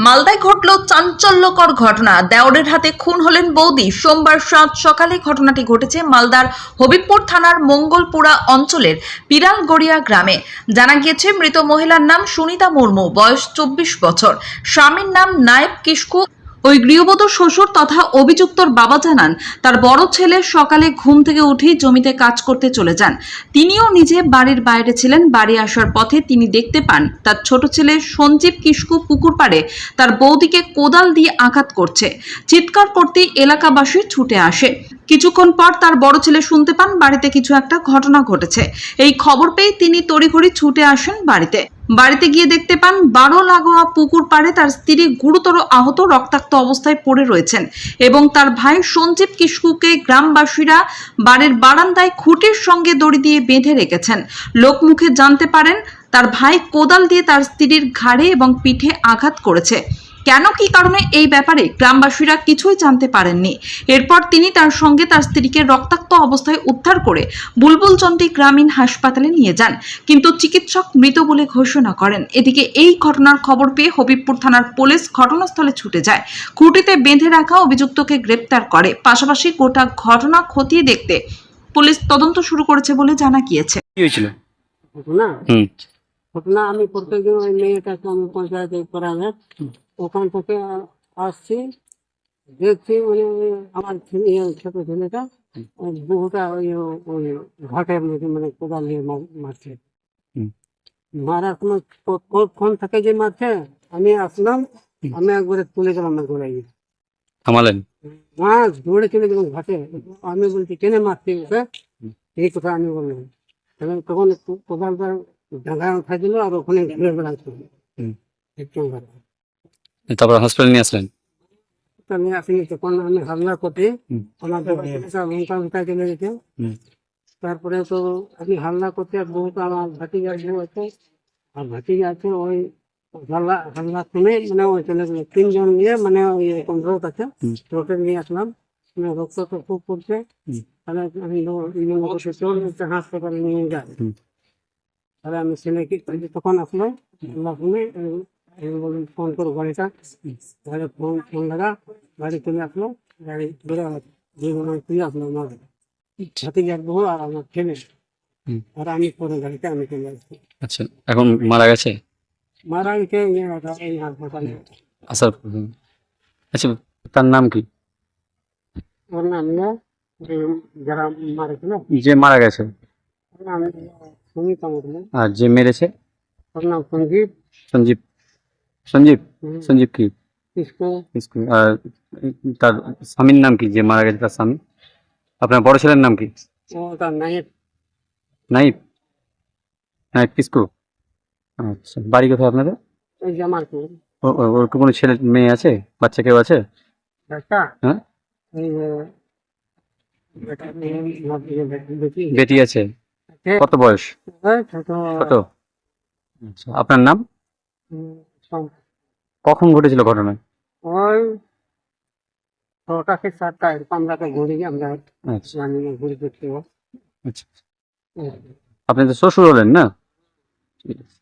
মালদায় ঘটল চাঞ্চল্যকর ঘটনা। দেওরের হাতে খুন হলেন বৌদি। সোমবার সাত সকালে ঘটনাটি ঘটেছে মালদার হবিবপুর থানার মঙ্গলপুরা অঞ্চলের পিরালগড়িয়া গ্রামে। জানা গিয়েছে মৃত মহিলার নাম সুনিতা মুর্মু, বয়স 24 বছর। স্বামীর নাম নায়েব কিস্কু। ওই গৃহবধূ শ্বশুর তথা অভিযুক্তর বাবা জানান, তার বড় ছেলে সকালে ঘুম থেকে উঠেই জমিতে কাজ করতে চলে যান। তিনিও নিজে বাড়ির বাইরে ছিলেন। বাড়ি আসার পথে তিনি দেখতে পান তার ছোট ছেলে সঞ্জীব কিস্কু পুকুর পাড়ে তার বৌদিকে কোদাল দিয়ে আঘাত করছে। চিৎকার করতেই এলাকাবাসী ছুটে আসে। কিছুক্ষণ পর তার বড় ছেলে শুনতে পান বাড়িতে কিছু একটা ঘটনা ঘটেছে। এই খবর পেয়ে তিনি তড়িঘড়ি ছুটে আসেন বাড়িতে গিয়ে দেখতে পান 12 লাগোয়া পুকুর পাড়ে তার স্ত্রী গুরুতর আহত, রক্তাক্ত অবস্থায় পড়ে রয়েছেন এবং তার ভাই সঞ্জীব কিস্কুকে গ্রামবাসীরা বাড়ির বারান্দায় খুঁটির সঙ্গে দড়ি দিয়ে বেঁধে রেখেছেন। লোকমুখে জানতে পারেন তার ভাই কোদাল দিয়ে তার স্ত্রীর ঘাড়ে এবং পিঠে আঘাত করেছে। কেন, কি কারণে, এই ব্যাপারে গ্রামবাসীরা কিছুই জানতে পারেননি। এরপর তিনি তার সঙ্গে তার স্ত্রীকে রক্তাক্ত অবস্থায় উদ্ধার করে বুলবুলচন্ডী গ্রামীণ হাসপাতালে নিয়ে যান, কিন্তু চিকিৎসক মৃত বলে ঘোষণা করেন। এদিকে এই ঘটনার খবর পেয়ে হবিবপুর থানার পুলিশ ঘটনাস্থলে ছুটে যায়। খুঁটিতে বেঁধে রাখা অভিযুক্তকে গ্রেপ্তার করে। পাশাপাশি গোটা ঘটনা খতিয়ে দেখতে পুলিশ তদন্ত শুরু করেছে বলে জানা গিয়েছে। কি হয়েছিল ঘটনা ঘটনা আমি প্রত্যেকদিন ওই মেয়েটাকে আমি পঞ্চায়েতে করা যায়, ওখান থেকে আসছি, দেখছি মানে আমার ছোট ছেলেটা বহুটা ওই ওই ঘাটের মধ্যে মানে কোদাল নিয়ে মারছে। মারার কোনো ফোন থেকে যে মারছে, আমি আসলাম, আমি একবারে তুলে গেলাম না ঘুরে গিয়ে থামালেন? মাছ দৌড়ে চলে গেলাম ঘাটে। আমি বলছি কেনে মারছি ওকে, এই কথা আমি বললাম। তখন কোদালটা ডাঙা উঠাই দিল আর ওখানে ঘুরে বেড়াচ্ছিল। তারপর হসপিটাল নিয়ে আসলেন? নিয়ে আসিনি, তখন আমি হামলা করতে আমার লঙ্কা উঠা চলে গেছে। তারপরে তো আমি হামলা করতে বহুত আমার ভাতিজা বউ আছে আর ভাতিজা আছে, ওই হামলা শুনে মানে ওই চলে গেল। 3 জন নিয়ে মানে ওই রোড আছে, রোডে নিয়ে আসলাম। মানে রক্ত তো খুব পড়ছে, তাহলে আমি হাসপাতালে নিয়ে যাই। তাহলে আমি ছেলেকে তখন আসলো, শুনে ফোন করো গাড়িটা, তাহলে ফোন লাগা, গাড়ি চলে আসলো, গাড়ি ধরে তুই আসলো আমার ভাতিজা বউ আর আমার ছেলে, আর আমি পরে গাড়িতে আমি চলে আসছি। আচ্ছা, এখন মারা গেছে? মারা গেছে এই হাসপাতালে। আচ্ছা, আচ্ছা, তার নাম কি? ওর নাম যারা মারেছিল, যে মারা গেছে ওর নাম সুমিতা মুর্মু। আর যে মেরেছে? ওর নাম সঞ্জীব। সঞ্জীব? সঞ্জীব সঞ্জীব কি? কিস্কু। আর তার স্বামীর নাম কি, যে মারা গেছে তার স্বামী? আপনার বড় ছেলের নাম কি? ওটা নায়েব। নাইব? নাইব কিস্কু। আচ্ছা, বাড়ি কোথায় আপনাদের? ওই জামালপুর। ওর কি কোনো ছেলে মেয়ে আছে, বাচ্চা কেউ আছে? একটা হ্যাঁ, ওই বেটি আছে? কত বয়স? ছোট। ছোট। আচ্ছা, আপনার নাম? কখন ঘটেছিল ঘটনা? ওই 6টা থেকে 7টা এরকম আমরা ঘুরে গিয়ে আমরা আচ্ছা ঘুরে দেখতে। আচ্ছা, আপনি তো শ্বশুর হলেন না? ঠিক আছে।